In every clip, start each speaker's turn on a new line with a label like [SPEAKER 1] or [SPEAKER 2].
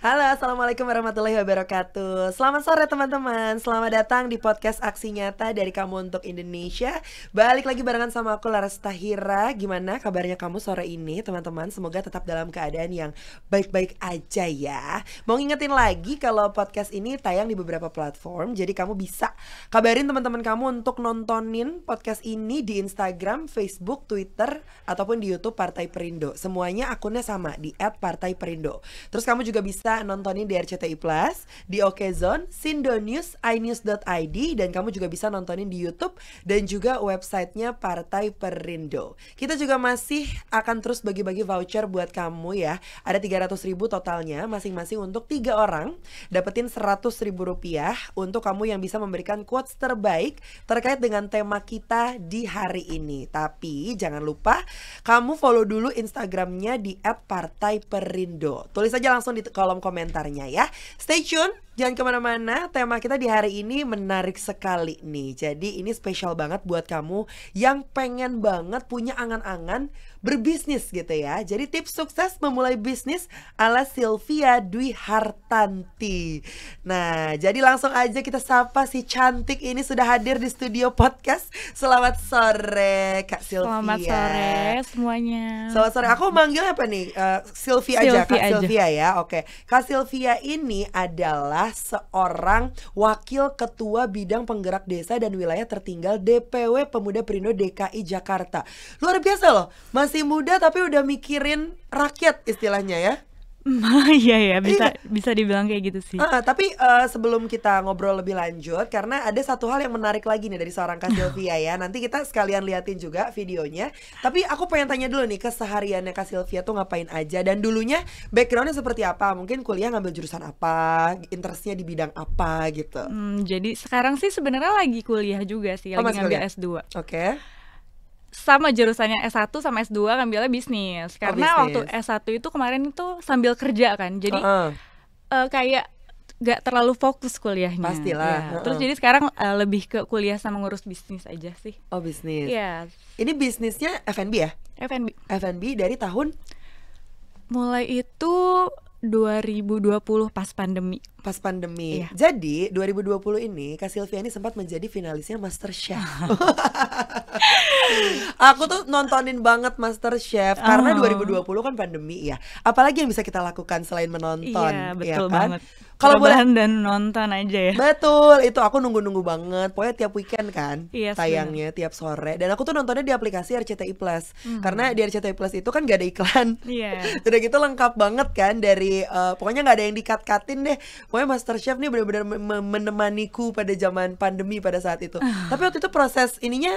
[SPEAKER 1] Halo, assalamualaikum warahmatullahi wabarakatuh. Selamat sore teman-teman. Selamat datang di podcast Aksi Nyata dari Kamu Untuk Indonesia. Balik lagi barengan sama aku Laras Tahira. Gimana kabarnya kamu sore ini teman-teman? Semoga tetap dalam keadaan yang baik-baik aja ya. Mau ngingetin lagi kalau podcast ini tayang di beberapa platform. Jadi kamu bisa kabarin teman-teman kamu untuk nontonin podcast ini di Instagram, Facebook, Twitter, ataupun di YouTube Partai Perindo. Semuanya akunnya sama di @partaiperindo. Terus kamu juga bisa nontonin di RCTI Plus, di Okezone, Sindonews, inews.id, dan kamu juga bisa nontonin di YouTube dan juga websitenya Partai Perindo. Kita juga masih akan terus bagi-bagi voucher buat kamu ya. Ada 300.000 totalnya, masing-masing untuk 3 orang. Dapetin 100.000 rupiah untuk kamu yang bisa memberikan quotes terbaik terkait dengan tema kita di hari ini. Tapi jangan lupa kamu follow dulu Instagramnya di @partaiperindo. Tulis aja langsung di kolom komentarnya ya. Stay tune, jangan kemana-mana. Tema kita di hari ini menarik sekali nih. Jadi ini spesial banget buat kamu yang pengen banget punya angan-angan berbisnis gitu ya. Jadi tips sukses memulai bisnis ala Sylvia Dwi Hartanti. Nah, jadi langsung aja kita sapa si cantik ini sudah hadir di studio podcast. Selamat sore Kak Sylvia.
[SPEAKER 2] Selamat sore semuanya.
[SPEAKER 1] Selamat sore. Aku manggil apa nih? Sylvia aja, Kak
[SPEAKER 2] aja.
[SPEAKER 1] Sylvia ya. Oke. Kak Sylvia ini adalah seorang wakil ketua bidang penggerak desa dan wilayah tertinggal DPW Pemuda Perindo DKI Jakarta. Luar biasa loh. Masih muda tapi udah mikirin rakyat istilahnya ya.
[SPEAKER 2] Iya, bisa dibilang kayak gitu sih.
[SPEAKER 1] Tapi sebelum kita ngobrol lebih lanjut, karena ada satu hal yang menarik lagi nih dari seorang Kak Sylvia ya. Nanti kita sekalian liatin juga videonya. Tapi aku pengen tanya dulu nih, kesehariannya Kak Sylvia tuh ngapain aja, dan dulunya backgroundnya seperti apa? Mungkin kuliah ngambil jurusan apa, interestnya di bidang apa gitu.
[SPEAKER 2] Jadi sekarang sih sebenarnya lagi kuliah juga sih, lagi ngambil
[SPEAKER 1] kuliah?
[SPEAKER 2] S2.
[SPEAKER 1] Oke.
[SPEAKER 2] Sama jurusannya S1 sama S2 ngambilnya bisnis. Karena waktu S1 itu kemarin itu sambil kerja kan. Jadi kayak gak terlalu fokus kuliahnya.
[SPEAKER 1] Pastilah.
[SPEAKER 2] Ya. Terus jadi sekarang lebih ke kuliah sama ngurus bisnis aja sih.
[SPEAKER 1] Oh, bisnis.
[SPEAKER 2] Iya.
[SPEAKER 1] Ini bisnisnya F&B ya? F&B dari tahun?
[SPEAKER 2] Mulai itu 2020 pas pandemi.
[SPEAKER 1] Iya. Jadi 2020 ini Kak Sylvia ini sempat menjadi finalisnya MasterChef. Aku tuh nontonin banget MasterChef karena 2020 kan pandemi ya. Apalagi yang bisa kita lakukan selain menonton?
[SPEAKER 2] Iya, betul
[SPEAKER 1] kan?
[SPEAKER 2] banget.
[SPEAKER 1] Kalau boleh
[SPEAKER 2] dan nonton aja ya.
[SPEAKER 1] Betul, itu aku nunggu-nunggu banget. Pokoknya tiap weekend kan tayangnya,
[SPEAKER 2] sebenernya.
[SPEAKER 1] tiap sore. Dan aku tuh nontonnya di aplikasi RCTI Plus. Karena di RCTI Plus itu kan gak ada iklan.
[SPEAKER 2] Iya.
[SPEAKER 1] Udah gitu lengkap banget kan dari pokoknya gak ada yang di-cut-cutin deh. Pokoknya MasterChef nih benar-benar menemaniku pada zaman pandemi pada saat itu. Tapi waktu itu proses ininya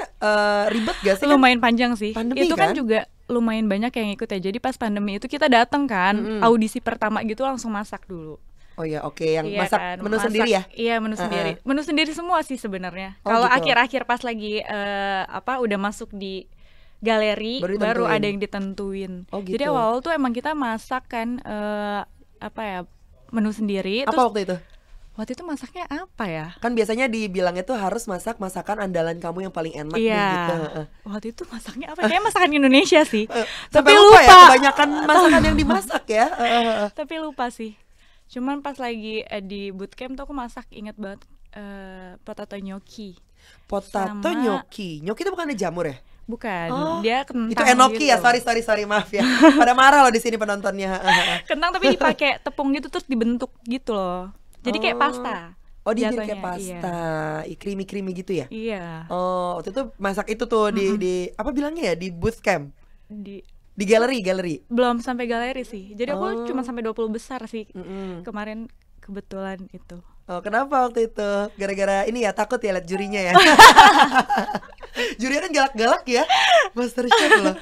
[SPEAKER 1] ribet gak sih?
[SPEAKER 2] Lumayan panjang sih.
[SPEAKER 1] Pandemi,
[SPEAKER 2] itu kan juga lumayan banyak yang ikut ya. Jadi pas pandemi itu kita datang kan, audisi pertama gitu langsung masak dulu.
[SPEAKER 1] Oh ya, oke, yang masak kan? Menu sendiri ya?
[SPEAKER 2] Iya, menu sendiri. Menu sendiri semua sih sebenarnya. Kalau
[SPEAKER 1] gitu.
[SPEAKER 2] akhir-akhir pas lagi udah masuk di galeri baru ada yang ditentuin.
[SPEAKER 1] Gitu.
[SPEAKER 2] Jadi awal tuh emang kita masak kan menu sendiri.
[SPEAKER 1] Apa
[SPEAKER 2] terus,
[SPEAKER 1] waktu itu?
[SPEAKER 2] Waktu itu masaknya apa ya?
[SPEAKER 1] Kan biasanya dibilangnya tuh harus masak masakan andalan kamu yang paling enak
[SPEAKER 2] iya.
[SPEAKER 1] gitu.
[SPEAKER 2] Waktu itu masaknya apa? Kayaknya masakan Indonesia sih.
[SPEAKER 1] Tapi lupa ya, kebanyakan masakan yang dimasak ya.
[SPEAKER 2] Tapi lupa sih. Cuman pas lagi di bootcamp tuh aku masak, inget banget potato gnocchi.
[SPEAKER 1] Potato gnocchi. Gnocchi itu bukannya jamur ya?
[SPEAKER 2] Bukan, dia kentang.
[SPEAKER 1] Itu enoki
[SPEAKER 2] gitu.
[SPEAKER 1] ya, sorry maaf ya. Pada marah loh di sini penontonnya.
[SPEAKER 2] Kentang tapi dipakai tepung gitu terus dibentuk gitu loh. Jadi kayak pasta.
[SPEAKER 1] Oh, dia jadi kayak pasta, creamy gitu ya?
[SPEAKER 2] Iya.
[SPEAKER 1] Oh, waktu itu masak itu tuh di apa bilangnya ya, di bootcamp? Di galeri.
[SPEAKER 2] Belum sampai galeri sih. Jadi aku cuma sampai 20 besar sih. Kemarin kebetulan itu.
[SPEAKER 1] Oh, kenapa waktu itu? Gara-gara ini ya, takut ya liat jurinya ya. Jurinya kan galak-galak ya, MasterChef loh.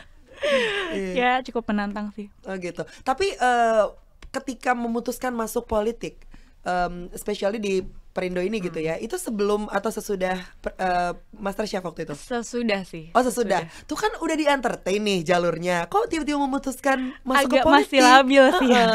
[SPEAKER 2] Ya cukup menantang sih.
[SPEAKER 1] Oh gitu. Tapi ketika memutuskan masuk politik, especially di Perindo ini gitu ya. Itu sebelum atau sesudah MasterChef waktu itu?
[SPEAKER 2] Sesudah sih.
[SPEAKER 1] Oh sesudah. Tuh kan udah di entertain nih jalurnya. Kok tiba-tiba memutuskan masuk
[SPEAKER 2] agak
[SPEAKER 1] ke politik?
[SPEAKER 2] Masih labil sih ya.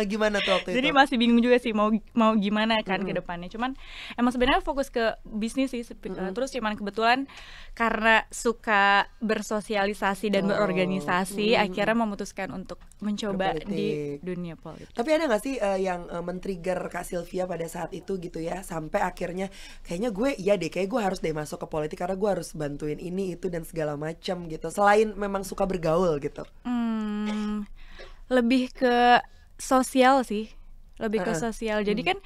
[SPEAKER 1] Gimana tuh waktu
[SPEAKER 2] Jadi
[SPEAKER 1] itu?
[SPEAKER 2] masih bingung juga sih mau gimana kan ke depannya. Cuman emang sebenarnya fokus ke bisnis sih. Terus cuman kebetulan karena suka bersosialisasi dan berorganisasi, akhirnya memutuskan untuk mencoba di dunia politik.
[SPEAKER 1] Tapi ada nggak sih yang men-trigger Kak Sylvia pada saat itu gitu ya, sampai akhirnya kayaknya kayak gue harus deh masuk ke politik karena gue harus bantuin ini itu dan segala macam gitu, selain memang suka bergaul gitu?
[SPEAKER 2] Lebih ke sosial sih, lebih ke sosial. Jadi kan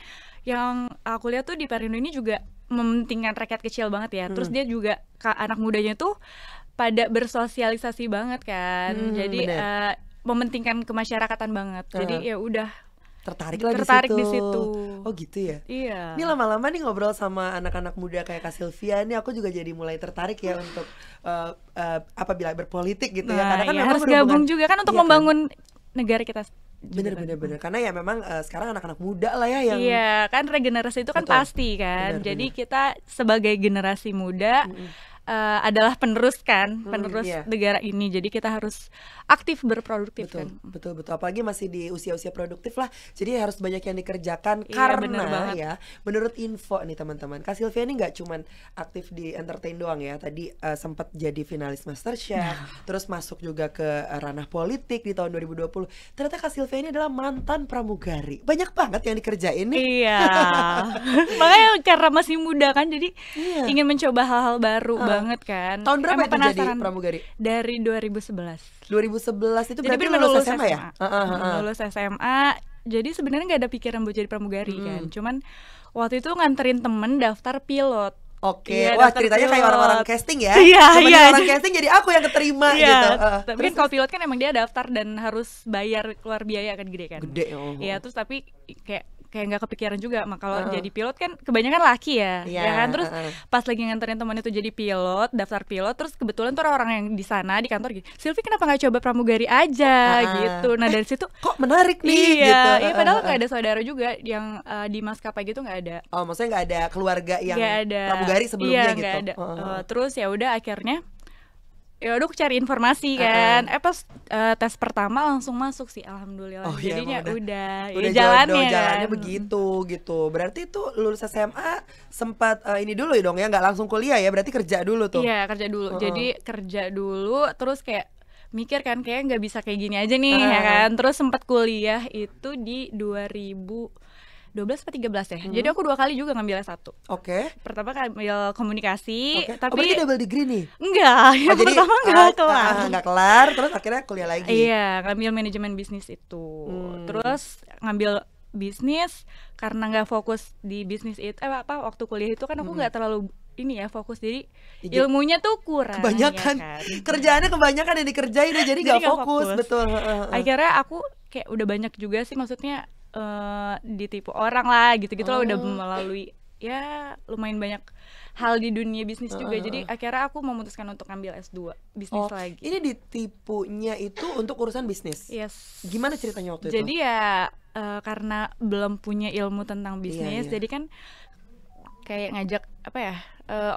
[SPEAKER 2] yang aku lihat tuh di Perindo ini juga mementingkan rakyat kecil banget ya. Terus dia juga anak mudanya tuh pada bersosialisasi banget kan. Jadi mementingkan kemasyarakatan banget. Jadi ya udah tertarik di situ.
[SPEAKER 1] Oh gitu ya.
[SPEAKER 2] Iya.
[SPEAKER 1] Ini lama-lama nih ngobrol sama anak-anak muda kayak Kak Sylvia, ini aku juga jadi mulai tertarik ya untuk apabila berpolitik gitu ya. Karena kan memang
[SPEAKER 2] harus gabung juga kan untuk membangun negara kita.
[SPEAKER 1] Bener. Karena ya memang sekarang anak-anak muda lah ya yang.
[SPEAKER 2] Iya kan, regenerasi itu kan pasti kan. Jadi kita sebagai generasi muda adalah penerus negara ini. Jadi kita harus aktif berproduktif.
[SPEAKER 1] Betul. Apalagi masih di usia-usia produktif lah. Jadi harus banyak yang dikerjakan karena ya menurut info nih teman-teman, Kak Sylvia ini nggak cuman aktif di entertain doang ya. Tadi sempat jadi finalis MasterChef, terus masuk juga ke ranah politik di tahun 2020. Ternyata Kak Sylvia ini adalah mantan pramugari. Banyak banget yang dikerjain nih.
[SPEAKER 2] Iya. Makanya karena masih muda kan, jadi ingin mencoba hal-hal baru banget kan.
[SPEAKER 1] Tahun berapa itu jadi pramugari?
[SPEAKER 2] Dari 2011
[SPEAKER 1] itu berarti lulus SMA ya?
[SPEAKER 2] Lulus SMA. Jadi sebenarnya nggak ada pikiran buat jadi pramugari kan. Cuman waktu itu nganterin temen daftar pilot.
[SPEAKER 1] Oke, wah ceritanya kayak orang-orang casting ya.
[SPEAKER 2] Iya.
[SPEAKER 1] Orang casting jadi aku yang keterima gitu.
[SPEAKER 2] Tapi kan kalau pilot kan emang dia daftar dan harus bayar, keluar biaya kan gede kan. Iya, terus tapi kayak nggak kepikiran juga. Kalau jadi pilot kan kebanyakan laki ya kan. Terus pas lagi nganterin teman itu jadi pilot, daftar pilot, terus kebetulan tuh orang yang di sana di kantor gitu, Sylvie kenapa nggak coba pramugari aja gitu. Nah dari situ
[SPEAKER 1] kok menarik nih gitu.
[SPEAKER 2] Iya, padahal nggak ada saudara juga yang di maskapai gitu, nggak ada.
[SPEAKER 1] Oh maksudnya nggak ada keluarga yang pramugari sebelumnya gitu.
[SPEAKER 2] Nggak ada. Terus ya udah akhirnya aku cari informasi kan. Pas tes pertama langsung masuk sih, alhamdulillah. Jadinya udah
[SPEAKER 1] jalannya begitu gitu. Berarti itu lulus SMA sempat ini dulu ya dong ya, nggak langsung kuliah ya, berarti kerja dulu tuh.
[SPEAKER 2] Iya, kerja dulu. Jadi kerja dulu, terus kayak mikir kan kayak nggak bisa kayak gini aja nih ya kan. Terus sempat kuliah itu di 2012 atau 13 ya. Jadi aku 2 kali juga ngambil S1.
[SPEAKER 1] Oke.
[SPEAKER 2] Pertama ngambil komunikasi, tapi
[SPEAKER 1] berarti double degree nih?
[SPEAKER 2] Enggak, yang pertama
[SPEAKER 1] enggak kelar, terus akhirnya kuliah lagi.
[SPEAKER 2] Iya, ngambil manajemen bisnis itu. Terus ngambil bisnis karena nggak fokus di bisnis itu. Waktu kuliah itu kan aku nggak terlalu fokus, jadi ilmunya tuh kurang.
[SPEAKER 1] Kebanyakan ya kan? Kerjaannya kebanyakan yang dikerjain jadi nggak fokus. Betul.
[SPEAKER 2] Akhirnya aku kayak udah banyak juga sih, maksudnya ditipu orang lah gitu-gitu lah, udah melalui ya lumayan banyak hal di dunia bisnis juga. Jadi akhirnya aku memutuskan untuk ambil S2 bisnis lagi.
[SPEAKER 1] Ini ditipunya itu untuk urusan bisnis?
[SPEAKER 2] Yes.
[SPEAKER 1] Gimana ceritanya waktu itu?
[SPEAKER 2] Jadi ya karena belum punya ilmu tentang bisnis, jadi kan kayak ngajak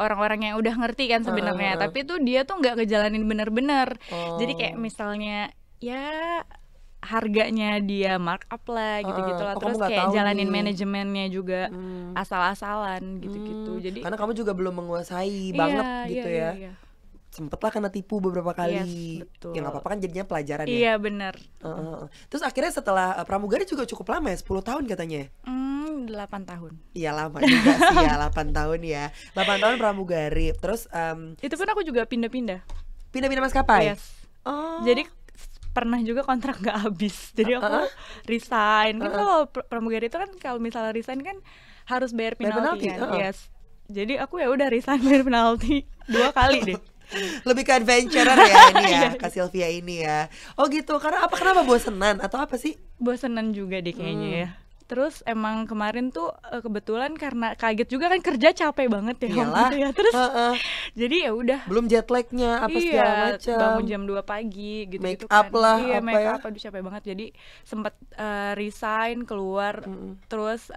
[SPEAKER 2] orang-orang yang udah ngerti kan sebenarnya, tapi tuh dia tuh nggak ngejalanin bener-bener. Jadi kayak misalnya ya harganya dia markup lah gitu-gitu lah, terus kayak jalanin manajemennya juga asal-asalan gitu-gitu. Jadi
[SPEAKER 1] karena kamu juga belum menguasai banget gitu ya. Sempet lah kena tipu beberapa kali.
[SPEAKER 2] Betul.
[SPEAKER 1] Ya nggak apa-apa kan, jadinya pelajaran ya.
[SPEAKER 2] Iya benar.
[SPEAKER 1] Terus akhirnya setelah pramugari juga cukup lama ya, 10 tahun katanya.
[SPEAKER 2] 8 tahun.
[SPEAKER 1] Iya lama juga sih ya, 8 tahun ya. 8 tahun pramugari. Terus
[SPEAKER 2] itu pun aku juga pindah-pindah
[SPEAKER 1] maskapai.
[SPEAKER 2] Yes. Jadi pernah juga kontrak nggak habis, jadi aku resign. Kan kalau pramugari itu kan kalau misalnya resign kan harus bayar penalti kan. Yes. Jadi aku ya udah resign, bayar penalti 2 kali deh.
[SPEAKER 1] Lebih ke adventurer ya ini ya, Kak Sylvia ini ya. Oh gitu, kenapa bosenan atau apa sih?
[SPEAKER 2] Bosenan juga deh kayaknya ya. Terus emang kemarin tuh kebetulan karena kaget juga kan, kerja capek banget ya waktu
[SPEAKER 1] Iyalah.
[SPEAKER 2] itu ya. Terus jadi ya udah,
[SPEAKER 1] Belum jet lagnya apa segala
[SPEAKER 2] iya,
[SPEAKER 1] macam.
[SPEAKER 2] bangun jam 2 pagi
[SPEAKER 1] Make
[SPEAKER 2] gitu-gitu
[SPEAKER 1] up
[SPEAKER 2] kan.
[SPEAKER 1] lah,
[SPEAKER 2] Iya,
[SPEAKER 1] apa
[SPEAKER 2] make
[SPEAKER 1] ya.
[SPEAKER 2] up, aduh capek banget. Jadi sempat resign keluar, terus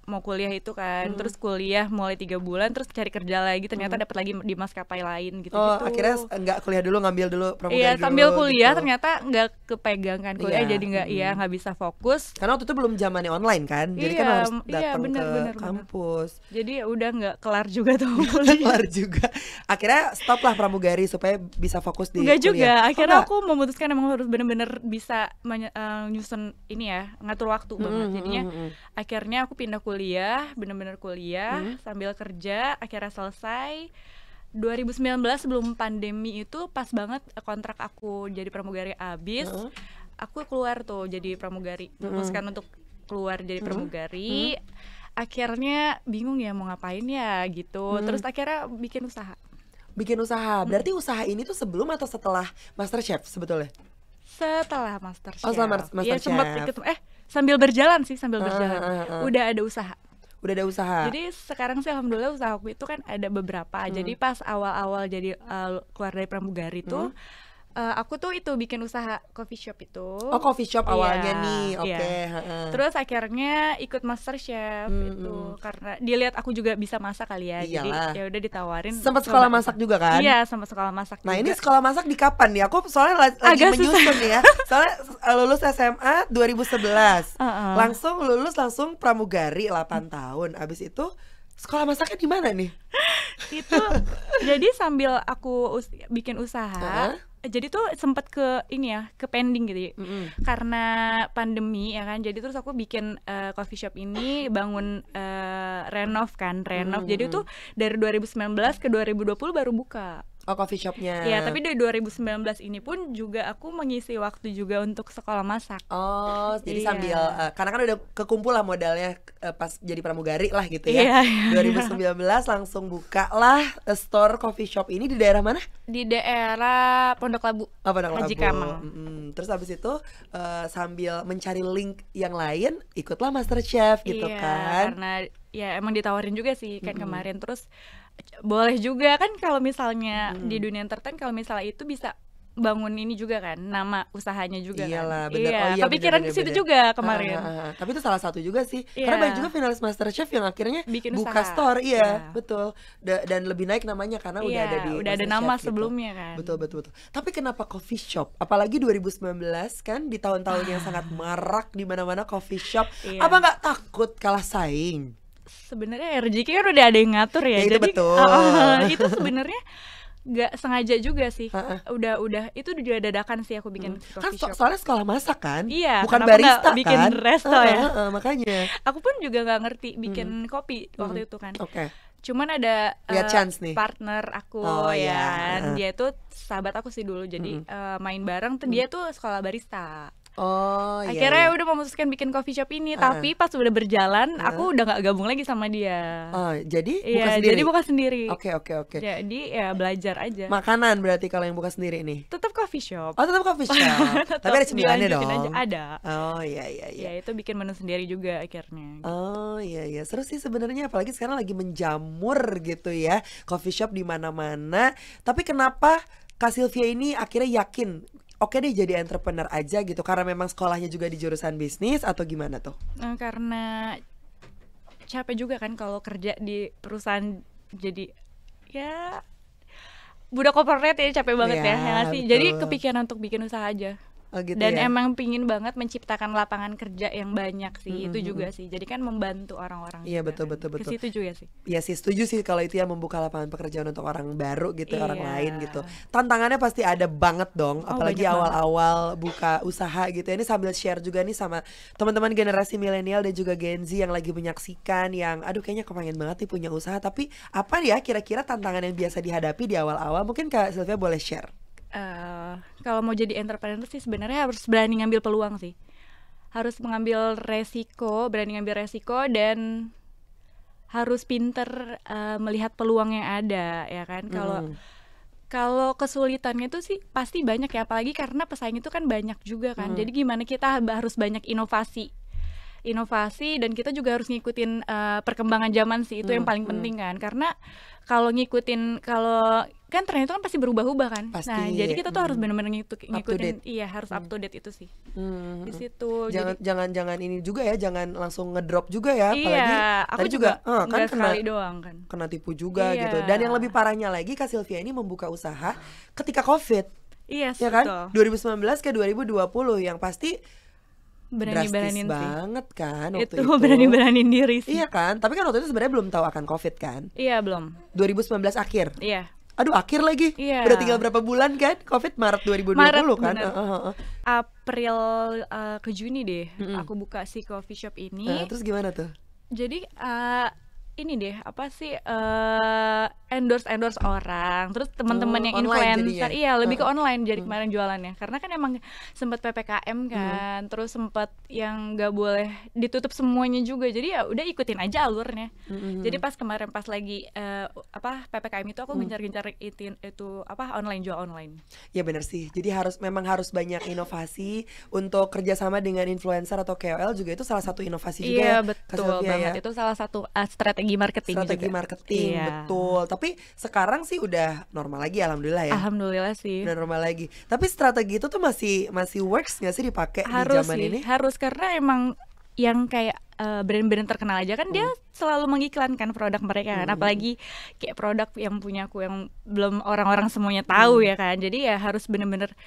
[SPEAKER 2] mau kuliah itu kan. Terus kuliah mulai 3 bulan, terus cari kerja lagi, ternyata dapat lagi di maskapai lain
[SPEAKER 1] Oh,
[SPEAKER 2] gitu-gitu.
[SPEAKER 1] akhirnya nggak kuliah dulu, ngambil dulu pramugari
[SPEAKER 2] Iya,
[SPEAKER 1] dulu
[SPEAKER 2] sambil kuliah
[SPEAKER 1] gitu.
[SPEAKER 2] ternyata nggak kepegang kan kuliah,
[SPEAKER 1] Iya,
[SPEAKER 2] jadi nggak bisa fokus.
[SPEAKER 1] Karena waktu itu belum zamannya online kan, jadi kan harus
[SPEAKER 2] Iya,
[SPEAKER 1] datang ke
[SPEAKER 2] bener.
[SPEAKER 1] kampus.
[SPEAKER 2] Jadi ya udah nggak kelar juga tuh
[SPEAKER 1] Nggak
[SPEAKER 2] kuliah.
[SPEAKER 1] kelar juga. Akhirnya stop lah pramugari supaya bisa fokus di
[SPEAKER 2] Enggak
[SPEAKER 1] kuliah.
[SPEAKER 2] juga,
[SPEAKER 1] Oh,
[SPEAKER 2] akhirnya
[SPEAKER 1] nggak?
[SPEAKER 2] aku memutuskan emang harus bener-bener bisa nyusun ini ya, ngatur waktu banget. Jadinya akhirnya aku pindah kuliah, bener-bener kuliah sambil kerja, akhirnya selesai. 2019 sebelum pandemi itu pas banget kontrak aku jadi pramugari habis. Aku keluar tuh jadi pramugari, memutuskan untuk keluar jadi pramugari. Akhirnya bingung ya mau ngapain ya gitu. Terus akhirnya bikin usaha.
[SPEAKER 1] Bikin usaha. Berarti usaha ini tuh sebelum atau setelah MasterChef sebetulnya?
[SPEAKER 2] Setelah MasterChef.
[SPEAKER 1] Oh, setelah
[SPEAKER 2] Iya,
[SPEAKER 1] MasterChef.
[SPEAKER 2] sempat ikut sambil berjalan sih, sambil berjalan. Udah ada usaha.
[SPEAKER 1] Udah ada usaha.
[SPEAKER 2] Jadi sekarang sih alhamdulillah usahaku itu kan ada beberapa. Jadi pas awal-awal jadi keluar dari pramugari tuh aku tuh itu bikin usaha coffee shop itu.
[SPEAKER 1] Oh, coffee shop
[SPEAKER 2] Iya,
[SPEAKER 1] awalnya nih. Oke,
[SPEAKER 2] iya. Terus akhirnya ikut MasterChef itu karena dilihat aku juga bisa masak kali ya.
[SPEAKER 1] Iyalah.
[SPEAKER 2] Jadi ya udah ditawarin.
[SPEAKER 1] Sempat sekolah
[SPEAKER 2] coba.
[SPEAKER 1] masak juga kan?
[SPEAKER 2] Iya, sama sekolah masak
[SPEAKER 1] Nah,
[SPEAKER 2] juga.
[SPEAKER 1] ini sekolah masak di kapan nih? Aku soalnya lagi
[SPEAKER 2] Agak
[SPEAKER 1] menyusun nih ya. Soalnya lulus SMA 2011. Langsung lulus langsung pramugari 8 tahun. Abis itu sekolah masaknya di mana nih?
[SPEAKER 2] Itu jadi sambil aku bikin usaha, jadi tuh sempat ke ini ya, ke pending gitu ya. Karena pandemi ya kan, jadi terus aku bikin coffee shop ini, bangun renov. Jadi tuh dari 2019 ke 2020 baru buka.
[SPEAKER 1] Oh, coffee shopnya.
[SPEAKER 2] Ya, tapi dari 2019 ini pun juga aku mengisi waktu juga untuk sekolah masak.
[SPEAKER 1] Oh, jadi
[SPEAKER 2] Iya.
[SPEAKER 1] sambil karena kan udah kekumpul lah modalnya pas jadi pramugari lah gitu ya.
[SPEAKER 2] Iya.
[SPEAKER 1] 2019 langsung buka lah store coffee shop ini di daerah mana?
[SPEAKER 2] Di daerah Pondok Labu,
[SPEAKER 1] Oh, Padang
[SPEAKER 2] Haji
[SPEAKER 1] Labu.
[SPEAKER 2] Kamang.
[SPEAKER 1] Terus habis itu sambil mencari link yang lain, ikutlah MasterChef gitu
[SPEAKER 2] Iya,
[SPEAKER 1] kan.
[SPEAKER 2] karena ya emang ditawarin juga sih kan kemarin. Terus boleh juga kan kalau misalnya di dunia entertain, kalau misalnya itu bisa bangun ini juga kan, nama usahanya juga
[SPEAKER 1] Iyalah,
[SPEAKER 2] kan.
[SPEAKER 1] bener.
[SPEAKER 2] Iya,
[SPEAKER 1] Oh iya,
[SPEAKER 2] kepikiran
[SPEAKER 1] bener,
[SPEAKER 2] ke situ
[SPEAKER 1] bener.
[SPEAKER 2] juga kemarin.
[SPEAKER 1] Tapi itu salah satu juga sih.
[SPEAKER 2] Iya.
[SPEAKER 1] Karena banyak juga finalis MasterChef yang akhirnya
[SPEAKER 2] Bikin
[SPEAKER 1] buka
[SPEAKER 2] usaha.
[SPEAKER 1] store, iya,
[SPEAKER 2] Iya.
[SPEAKER 1] betul. Dan lebih naik namanya karena udah
[SPEAKER 2] Iya,
[SPEAKER 1] ada di
[SPEAKER 2] udah ada
[SPEAKER 1] MasterChef
[SPEAKER 2] nama
[SPEAKER 1] gitu.
[SPEAKER 2] sebelumnya kan.
[SPEAKER 1] Betul. Tapi kenapa coffee shop? Apalagi 2019 kan di tahun-tahun yang sangat marak di mana-mana coffee shop.
[SPEAKER 2] Iya.
[SPEAKER 1] Apa nggak takut kalah saing?
[SPEAKER 2] Sebenarnya rezeki kan udah ada yang ngatur ya.
[SPEAKER 1] Ya, itu
[SPEAKER 2] Jadi
[SPEAKER 1] betul.
[SPEAKER 2] itu sebenarnya nggak sengaja juga sih. Udah itu juga dadakan sih aku bikin
[SPEAKER 1] Kan
[SPEAKER 2] coffee shop.
[SPEAKER 1] soalnya sekolah masak kan?
[SPEAKER 2] Iya,
[SPEAKER 1] Bukan
[SPEAKER 2] kenapa
[SPEAKER 1] barista
[SPEAKER 2] nggak bikin
[SPEAKER 1] kan?
[SPEAKER 2] resto ya?
[SPEAKER 1] Makanya.
[SPEAKER 2] Aku pun juga nggak ngerti bikin kopi waktu itu kan.
[SPEAKER 1] Oke.
[SPEAKER 2] Cuman ada
[SPEAKER 1] Lihat chance nih.
[SPEAKER 2] partner aku
[SPEAKER 1] Oh,
[SPEAKER 2] ya
[SPEAKER 1] iya.
[SPEAKER 2] kan. Dia tuh sahabat aku sih dulu. Jadi main bareng tuh, dia tuh sekolah barista.
[SPEAKER 1] Oh iya.
[SPEAKER 2] Akhirnya udah memutuskan bikin coffee shop ini, tapi pas udah berjalan aku udah nggak gabung lagi sama dia.
[SPEAKER 1] Oh, jadi buka
[SPEAKER 2] Iya,
[SPEAKER 1] sendiri.
[SPEAKER 2] jadi buka sendiri.
[SPEAKER 1] Oke.
[SPEAKER 2] Jadi ya belajar aja.
[SPEAKER 1] Makanan berarti kalau yang buka sendiri nih.
[SPEAKER 2] Tetap coffee shop.
[SPEAKER 1] Oh, tetap coffee shop. Tapi ada cemilannya dong.
[SPEAKER 2] Dilanjutin aja. Ada.
[SPEAKER 1] Oh iya.
[SPEAKER 2] Ya itu bikin menu sendiri juga akhirnya.
[SPEAKER 1] Oh iya. Seru sih sebenarnya, apalagi sekarang lagi menjamur gitu ya coffee shop di mana-mana. Tapi kenapa Kak Sylvia ini akhirnya yakin oke deh jadi entrepreneur aja gitu, karena memang sekolahnya juga di jurusan bisnis atau gimana tuh?
[SPEAKER 2] Karena capek juga kan kalau kerja di perusahaan, jadi ya budak corporate ya, capek banget
[SPEAKER 1] Iya,
[SPEAKER 2] ya nggak sih? Jadi
[SPEAKER 1] betul.
[SPEAKER 2] kepikiran untuk bikin usaha aja.
[SPEAKER 1] Oh, gitu
[SPEAKER 2] Dan
[SPEAKER 1] ya?
[SPEAKER 2] emang pingin banget menciptakan lapangan kerja yang banyak sih, itu juga sih. Jadi kan membantu orang-orang.
[SPEAKER 1] Iya,
[SPEAKER 2] juga
[SPEAKER 1] betul.
[SPEAKER 2] kan. Ke situ juga sih.
[SPEAKER 1] Ya sih, setuju sih kalau itu ya, membuka lapangan pekerjaan untuk orang baru gitu, orang
[SPEAKER 2] Iya.
[SPEAKER 1] lain gitu. Tantangannya pasti ada banget dong,
[SPEAKER 2] Oh,
[SPEAKER 1] apalagi
[SPEAKER 2] banyak
[SPEAKER 1] awal-awal buka usaha gitu ya. Ini sambil share juga nih sama teman-teman generasi milenial dan juga Gen Z yang lagi menyaksikan, yang aduh kayaknya kepengen banget nih punya usaha, tapi apa ya kira-kira tantangan yang biasa dihadapi di awal-awal? Mungkin Kak Sylvia boleh share.
[SPEAKER 2] Kalau mau jadi entrepreneur sih sebenarnya harus berani ngambil peluang sih. Harus mengambil resiko, berani ngambil resiko, dan harus pinter melihat peluang yang ada ya kan. Kalau kesulitannya itu sih pasti banyak ya, apalagi karena pesaing itu kan banyak juga kan. Jadi gimana kita harus banyak inovasi. inovasi dan kita juga harus ngikutin perkembangan zaman sih, itu yang paling penting kan, karena kalau kan tren itu kan pasti berubah-ubah kan.
[SPEAKER 1] Pasti.
[SPEAKER 2] Nah, jadi kita tuh harus benar-benar ngikutin, iya harus up to date itu sih. Di situ.
[SPEAKER 1] Jangan ini juga ya, jangan langsung ngedrop juga ya,
[SPEAKER 2] Iya,
[SPEAKER 1] apalagi
[SPEAKER 2] aku
[SPEAKER 1] tadi
[SPEAKER 2] juga
[SPEAKER 1] kan
[SPEAKER 2] sekali doang kan.
[SPEAKER 1] kena tipu juga
[SPEAKER 2] Iya.
[SPEAKER 1] gitu. Dan yang lebih parahnya lagi, Kak Sylvia ini membuka usaha ketika Covid.
[SPEAKER 2] Iya,
[SPEAKER 1] Ya kan? 2019 ke 2020 yang pasti drastis
[SPEAKER 2] berani-beranin sih.
[SPEAKER 1] banget kan waktu
[SPEAKER 2] Itu
[SPEAKER 1] itu.
[SPEAKER 2] berani-beranin diri sih.
[SPEAKER 1] Iya kan? Tapi kan waktu itu sebenarnya belum tahu akan Covid kan.
[SPEAKER 2] Iya, belum.
[SPEAKER 1] 2019 akhir.
[SPEAKER 2] Iya.
[SPEAKER 1] Aduh, akhir lagi.
[SPEAKER 2] Iya.
[SPEAKER 1] Udah tinggal berapa bulan kan? Covid Maret 2020
[SPEAKER 2] Maret,
[SPEAKER 1] kan.
[SPEAKER 2] bener. April ke Juni deh aku buka si coffee shop ini.
[SPEAKER 1] Terus gimana tuh?
[SPEAKER 2] Jadi ini deh, apa sih, endorse orang, terus teman-teman yang
[SPEAKER 1] online
[SPEAKER 2] influencer,
[SPEAKER 1] jadinya?
[SPEAKER 2] iya lebih ke online jadi kemarin jualannya, karena kan emang sempat PPKM kan, terus sempat yang nggak boleh ditutup semuanya juga, jadi ya udah ikutin aja alurnya. Jadi pas kemarin pas lagi PPKM itu aku gencar-gencar itu online, jual online.
[SPEAKER 1] Ya benar sih. Jadi memang harus banyak inovasi untuk kerjasama dengan influencer atau KOL juga, itu salah satu inovasi juga
[SPEAKER 2] Iya
[SPEAKER 1] ya.
[SPEAKER 2] betul
[SPEAKER 1] Kak Sylvia,
[SPEAKER 2] banget,
[SPEAKER 1] ya.
[SPEAKER 2] itu salah satu strategi marketing
[SPEAKER 1] Strategi
[SPEAKER 2] juga.
[SPEAKER 1] marketing,
[SPEAKER 2] Iya.
[SPEAKER 1] betul. Tapi sekarang sih udah normal lagi, alhamdulillah ya.
[SPEAKER 2] Alhamdulillah sih.
[SPEAKER 1] Udah normal lagi. Tapi strategi itu tuh masih works nggak sih dipakai di
[SPEAKER 2] Harus
[SPEAKER 1] zaman
[SPEAKER 2] sih,
[SPEAKER 1] ini?
[SPEAKER 2] harus, karena emang yang kayak brand-brand terkenal aja kan dia selalu mengiklankan produk mereka kan, apalagi kayak produk yang punya aku yang belum orang-orang semuanya tahu ya kan, jadi ya harus bener-bener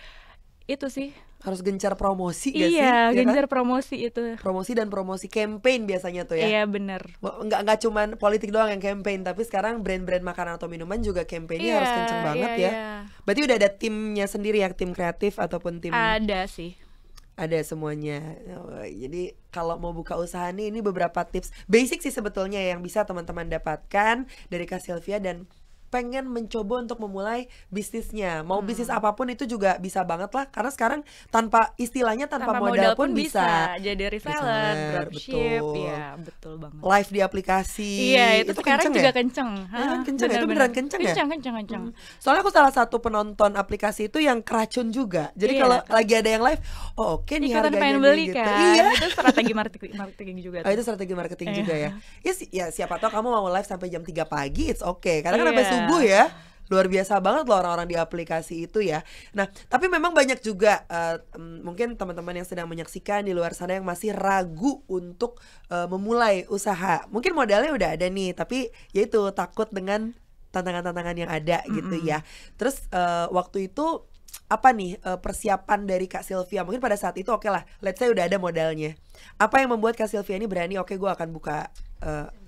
[SPEAKER 2] itu sih.
[SPEAKER 1] Harus gencar promosi gak sih?
[SPEAKER 2] Iya,
[SPEAKER 1] Ya
[SPEAKER 2] gencar
[SPEAKER 1] kan?
[SPEAKER 2] promosi itu.
[SPEAKER 1] Promosi dan promosi campaign biasanya tuh ya.
[SPEAKER 2] Iya bener.
[SPEAKER 1] Nggak cuman politik doang yang campaign, tapi sekarang brand-brand makanan atau minuman juga campaignnya harus kenceng banget ya.
[SPEAKER 2] Iya.
[SPEAKER 1] Berarti udah ada timnya sendiri ya, tim kreatif ataupun tim
[SPEAKER 2] Ada sih.
[SPEAKER 1] ada semuanya. Jadi kalau mau buka usaha nih, ini beberapa tips basic sih sebetulnya yang bisa teman-teman dapatkan dari Kak Sylvia, dan pengen mencoba untuk memulai bisnisnya. Mau bisnis apapun itu juga bisa banget lah, karena sekarang tanpa modal pun bisa.
[SPEAKER 2] jadi reseller,
[SPEAKER 1] Reseller,
[SPEAKER 2] dropship,
[SPEAKER 1] betul.
[SPEAKER 2] iya betul banget.
[SPEAKER 1] Live di aplikasi.
[SPEAKER 2] Iya, itu sekarang juga
[SPEAKER 1] ya?
[SPEAKER 2] kenceng.
[SPEAKER 1] Kenceng ya? Itu beneran kenceng ya?
[SPEAKER 2] Kenceng.
[SPEAKER 1] Soalnya aku salah satu penonton aplikasi itu yang keracun juga. Jadi
[SPEAKER 2] Iya.
[SPEAKER 1] kalau lagi ada yang live, oh oke nih
[SPEAKER 2] Ikutan
[SPEAKER 1] harganya
[SPEAKER 2] pengen
[SPEAKER 1] nih
[SPEAKER 2] beli
[SPEAKER 1] gitu.
[SPEAKER 2] kan.
[SPEAKER 1] Iya.
[SPEAKER 2] Itu strategi marketing juga
[SPEAKER 1] Oh,
[SPEAKER 2] tuh.
[SPEAKER 1] itu strategi marketing
[SPEAKER 2] Iya.
[SPEAKER 1] juga ya. Ya siapa tahu kamu mau live sampai jam 3 pagi, it's okay. Karena kan
[SPEAKER 2] Iya.
[SPEAKER 1] sampai subuh ya. Luar biasa banget loh orang-orang di aplikasi itu ya. Nah, tapi memang banyak juga mungkin teman-teman yang sedang menyaksikan di luar sana yang masih ragu untuk memulai usaha. Mungkin modalnya udah ada nih, tapi ya itu takut dengan tantangan-tantangan yang ada gitu ya. Terus waktu itu apa nih persiapan dari Kak Sylvia? Mungkin pada saat itu oke lah, let's say udah ada modalnya. Apa yang membuat Kak Sylvia ini berani, oke gue akan buka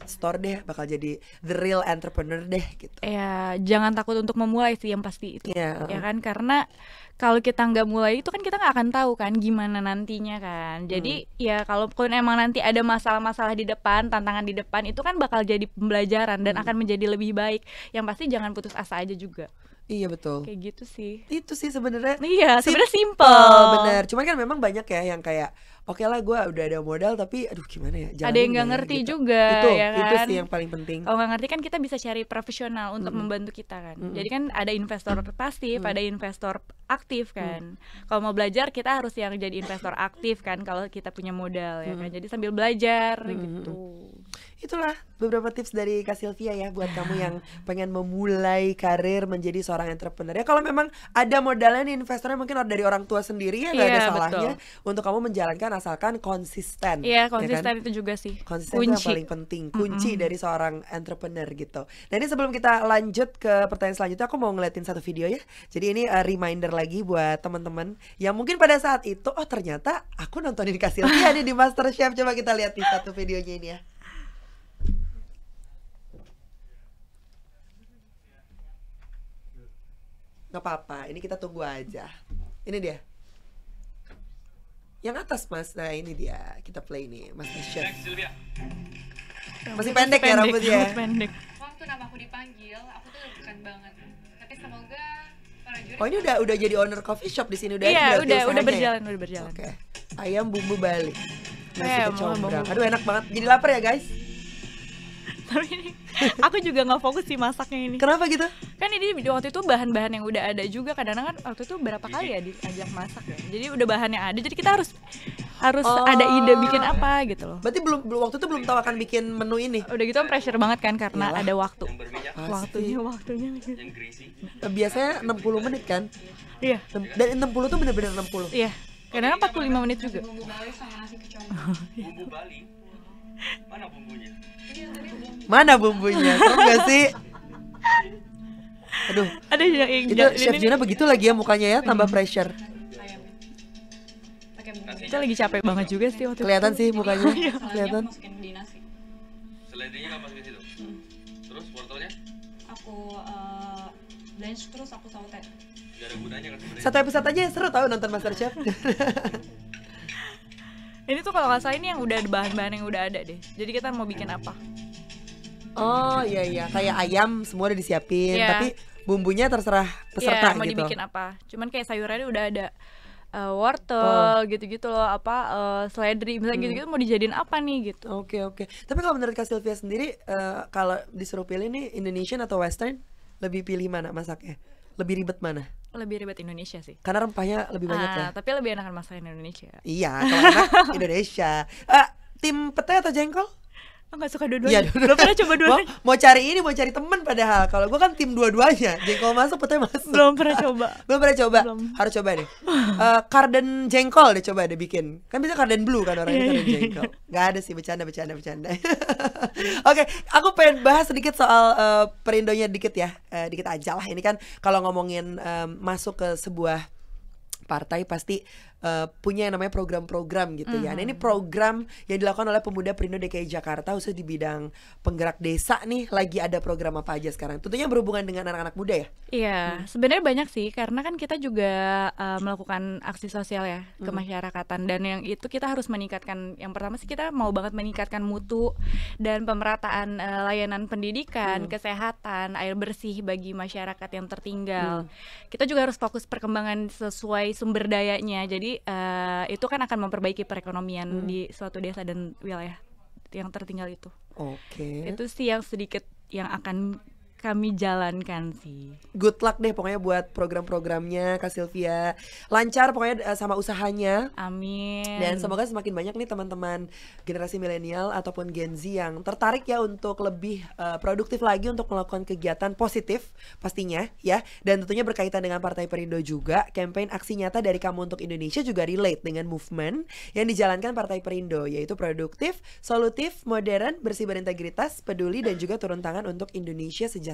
[SPEAKER 1] store deh, bakal jadi the real entrepreneur deh gitu.
[SPEAKER 2] Ya jangan takut untuk memulai sih yang pasti itu.
[SPEAKER 1] Iya.
[SPEAKER 2] Ya kan, karena kalau kita nggak mulai itu kan kita nggak akan tahu kan gimana nantinya kan. Jadi ya kalaupun emang nanti ada masalah-masalah di depan, tantangan di depan, itu kan bakal jadi pembelajaran dan akan menjadi lebih baik. Yang pasti jangan putus asa aja juga.
[SPEAKER 1] Iya betul.
[SPEAKER 2] Kayak gitu sih.
[SPEAKER 1] Itu sih sebenarnya.
[SPEAKER 2] Iya, sebenarnya simple.
[SPEAKER 1] Bener. Cuman kan memang banyak ya yang kayak oke lah gue udah ada modal, tapi aduh gimana ya?
[SPEAKER 2] Ada yang nggak ngerti juga,
[SPEAKER 1] Itu,
[SPEAKER 2] ya
[SPEAKER 1] itu
[SPEAKER 2] kan?
[SPEAKER 1] sih yang paling penting.
[SPEAKER 2] Kalau nggak ngerti kan kita bisa cari profesional untuk membantu kita kan. Jadi kan ada investor pasif, ada investor aktif kan. Kalau mau belajar kita harus yang jadi investor aktif kan, kalau kita punya modal ya kan. Jadi sambil belajar gitu.
[SPEAKER 1] Itulah beberapa tips dari Kak Sylvia ya buat kamu yang pengen memulai karir menjadi seorang entrepreneur. Ya kalau memang ada modalnya nih, investornya mungkin dari orang tua sendiri ya, nggak ada
[SPEAKER 2] Iya,
[SPEAKER 1] salahnya untuk kamu menjalankan asalkan konsisten.
[SPEAKER 2] Iya,
[SPEAKER 1] ya
[SPEAKER 2] konsisten
[SPEAKER 1] kan?
[SPEAKER 2] itu juga sih.
[SPEAKER 1] Konsisten itu yang paling penting, kunci dari seorang entrepreneur gitu. Nah ini sebelum kita lanjut ke pertanyaan selanjutnya, aku mau ngeliatin satu video ya. Jadi ini reminder lagi buat teman-teman yang mungkin pada saat itu, oh ternyata aku nontonin Kak Sylvia nih di MasterChef. Coba kita lihat di satu videonya ini ya. Gak apa-apa, ini kita tunggu aja. Ini dia. Yang atas mas, nah ini dia. Kita play nih, MasterChef. Masih pendek ya rambutnya.
[SPEAKER 2] Rambut pendek.
[SPEAKER 3] Waktu nama aku dipanggil, aku tuh deg-degan banget. Tapi semoga para juri.
[SPEAKER 1] Oh ini udah jadi owner coffee shop di sini udah.
[SPEAKER 2] Iya,
[SPEAKER 1] berarti
[SPEAKER 2] udah
[SPEAKER 1] usahanya
[SPEAKER 2] berjalan,
[SPEAKER 1] ya?
[SPEAKER 2] udah berjalan.
[SPEAKER 1] Oke. Ayam bumbu Bali. Nasi
[SPEAKER 2] Mau
[SPEAKER 1] kecombrang.
[SPEAKER 2] bumbu.
[SPEAKER 1] Aduh enak banget. Jadi lapar ya guys.
[SPEAKER 2] Tapi ini aku juga nggak fokus sih masaknya ini.
[SPEAKER 1] Kenapa gitu?
[SPEAKER 2] Kan ini waktu itu bahan-bahan yang udah ada juga, kadang-kadang kan waktu itu berapa kali ya diajak masak ya. Jadi udah bahan yang ada, jadi kita harus harus ada ide bikin apa gitu loh.
[SPEAKER 1] Berarti waktu itu belum tahu akan bikin menu ini.
[SPEAKER 2] Udah gitu pressure banget kan karena
[SPEAKER 1] Iyalah.
[SPEAKER 2] ada waktu.
[SPEAKER 1] Pasti.
[SPEAKER 2] Waktunya.
[SPEAKER 1] Biasanya 60 menit kan?
[SPEAKER 2] Iya.
[SPEAKER 1] Dan 60 tuh bener-bener 60.
[SPEAKER 2] Iya. Kadang 45 menit juga.
[SPEAKER 3] Bumbu Bali sama nasi kecombrang.
[SPEAKER 4] Bumbu Bali. Mana bumbunya?
[SPEAKER 1] Mana bumbunya? Serem gak sih? Aduh,
[SPEAKER 2] Ada yang
[SPEAKER 1] itu Chef Juna begitu lagi ya mukanya ya, tambah pressure.
[SPEAKER 3] Ayam. Pakai bumbu.
[SPEAKER 2] Kita lagi capek banget juga sih waktu
[SPEAKER 1] Kelihatan sih mukanya,
[SPEAKER 3] Selanjutnya
[SPEAKER 1] kelihatan.
[SPEAKER 3] aku masukin di nasi.
[SPEAKER 4] Seledrinya nggak masukin situ. Terus wortelnya
[SPEAKER 3] Aku blanch terus aku saute.
[SPEAKER 4] nggak ada gunanya kan sebenarnya.
[SPEAKER 1] Satu episode aja seru tahu nonton MasterChef.
[SPEAKER 2] Ini tuh kalau nggak salah ini yang udah ada bahan-bahan yang udah ada deh. Jadi kita mau bikin apa?
[SPEAKER 1] Oh iya, kayak ayam semua udah disiapin,
[SPEAKER 2] Iya.
[SPEAKER 1] tapi bumbunya terserah peserta
[SPEAKER 2] Iya, mau
[SPEAKER 1] gitu.
[SPEAKER 2] dibikin apa? Cuman kayak sayurannya udah ada wortel gitu-gitu loh, seledri misalnya gitu-gitu mau dijadiin apa nih gitu.
[SPEAKER 1] Oke. Tapi kalau menurut Kak Sylvia sendiri, kalau disuruh pilih nih Indonesian atau Western, lebih pilih mana masaknya? Lebih ribet mana?
[SPEAKER 2] Lebih ribet Indonesia sih.
[SPEAKER 1] Karena rempahnya lebih banyak ya.
[SPEAKER 2] Tapi lebih enakan masakan Indonesia.
[SPEAKER 1] Iya, kalau enak Indonesia. Tim pete atau jengkol?
[SPEAKER 2] Nggak suka dua-duanya.
[SPEAKER 1] Iya,
[SPEAKER 2] Belum pernah coba dua-duanya.
[SPEAKER 1] mau cari temen padahal. Kalau gue kan tim dua-duanya. Jengkol masuk, pete masuk.
[SPEAKER 2] Belum pernah coba.
[SPEAKER 1] Belum pernah coba.
[SPEAKER 2] Belum.
[SPEAKER 1] Harus coba deh. Karden jengkol deh, coba deh bikin. Kan bisa karden blue kan orangnya karden jengkol. Gak ada sih, bercanda. Oke, aku pengen bahas sedikit soal Perindonya dikit ya. Dikit aja lah. Ini kan kalau ngomongin masuk ke sebuah partai pasti punya yang namanya program-program gitu ya. Nah, ini program yang dilakukan oleh Pemuda Perindo DKI Jakarta khusus di bidang penggerak desa nih, lagi ada program apa aja sekarang? Tentunya berhubungan dengan anak-anak muda ya.
[SPEAKER 2] Iya, sebenarnya banyak sih karena kan kita juga melakukan aksi sosial ya kemasyarakatan, dan yang itu kita harus meningkatkan, yang pertama sih kita mau banget meningkatkan mutu dan pemerataan layanan pendidikan, kesehatan, air bersih bagi masyarakat yang tertinggal. Kita juga harus fokus perkembangan sesuai sumber dayanya. Jadi itu kan akan memperbaiki perekonomian di suatu desa dan wilayah yang tertinggal itu.
[SPEAKER 1] Oke.
[SPEAKER 2] Itu sih yang sedikit yang akan kami jalankan sih.
[SPEAKER 1] Good luck deh pokoknya buat program-programnya Kak Sylvia. Lancar pokoknya sama usahanya.
[SPEAKER 2] Amin.
[SPEAKER 1] Dan semoga semakin banyak nih teman-teman generasi milenial ataupun Gen Z yang tertarik ya untuk lebih produktif lagi untuk melakukan kegiatan positif pastinya ya. Dan tentunya berkaitan dengan Partai Perindo juga, campaign aksi nyata dari Kamu Untuk Indonesia juga relate dengan movement yang dijalankan Partai Perindo, yaitu produktif, solutif, modern, bersih berintegritas, peduli, dan juga turun tangan untuk Indonesia sejahtera.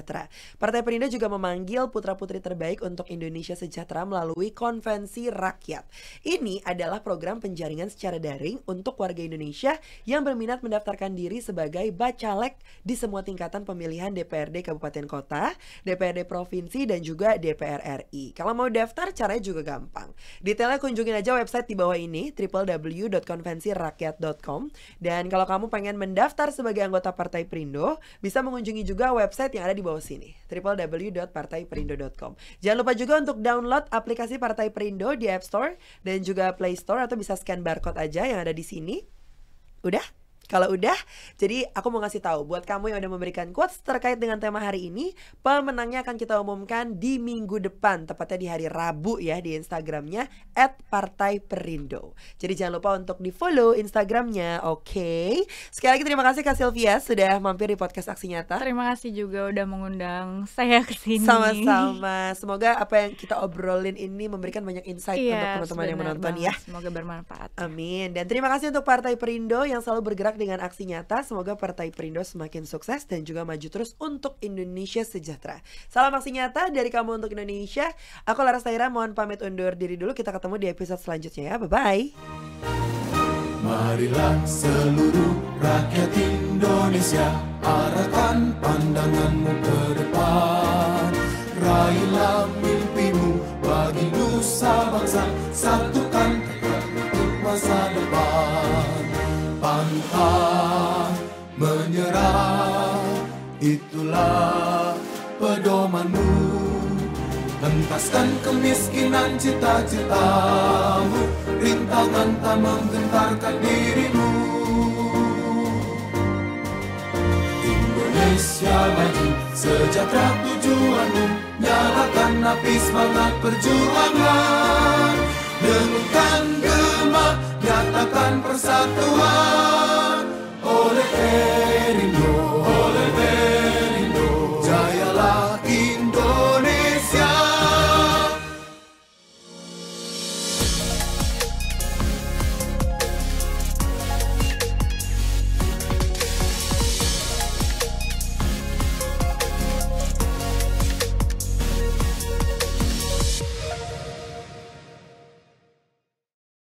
[SPEAKER 1] Partai Perindo juga memanggil putra-putri terbaik untuk Indonesia sejahtera melalui konvensi rakyat. Ini adalah program penjaringan secara daring untuk warga Indonesia yang berminat mendaftarkan diri sebagai bacalek di semua tingkatan pemilihan DPRD Kabupaten Kota, DPRD Provinsi, dan juga DPR RI. Kalau mau daftar caranya juga gampang. Detailnya kunjungin aja website di bawah ini, www.konvensirakyat.com. Dan kalau kamu pengen mendaftar sebagai anggota Partai Perindo, bisa mengunjungi juga website yang ada di bawah sini, www.partaiperindo.com. Jangan lupa juga untuk download aplikasi Partai Perindo di App Store dan juga Play Store, atau bisa scan barcode aja yang ada di sini. Udah? Kalau udah, jadi aku mau ngasih tahu buat kamu yang udah memberikan quotes terkait dengan tema hari ini, pemenangnya akan kita umumkan di minggu depan, tepatnya di hari Rabu ya, di Instagramnya @partaiperindo. Jadi jangan lupa untuk di follow Instagramnya, oke? Sekali lagi terima kasih Kak Sylvia sudah mampir di podcast Aksi Nyata.
[SPEAKER 2] Terima kasih juga udah mengundang saya ke sini.
[SPEAKER 1] Sama-sama. Semoga apa yang kita obrolin ini memberikan banyak insight untuk teman-teman yang menonton ya.
[SPEAKER 2] Semoga bermanfaat.
[SPEAKER 1] Amin. Dan terima kasih untuk Partai Perindo yang selalu bergerak dengan aksi nyata. Semoga Partai Perindo semakin sukses dan juga maju terus untuk Indonesia sejahtera. Salam aksi nyata dari Kamu Untuk Indonesia. Aku Laras Tahira mohon pamit undur diri dulu. Kita ketemu di episode selanjutnya ya. Bye-bye.
[SPEAKER 5] Marilah seluruh rakyat Indonesia, arahkan pandanganmu ke depan. Raihlah mimpimu bagi nusa bangsa, satukan tekad untuk masa depan. Pantang menyerah, itulah pedomanmu. Hentaskan kemiskinan cita-citamu, rintangan tak menggentarkan dirimu. Indonesia maju, sejahtera tujuanmu, nyalakan api semangat perjuangan. Dengunkan gema, nyatakan Tuhan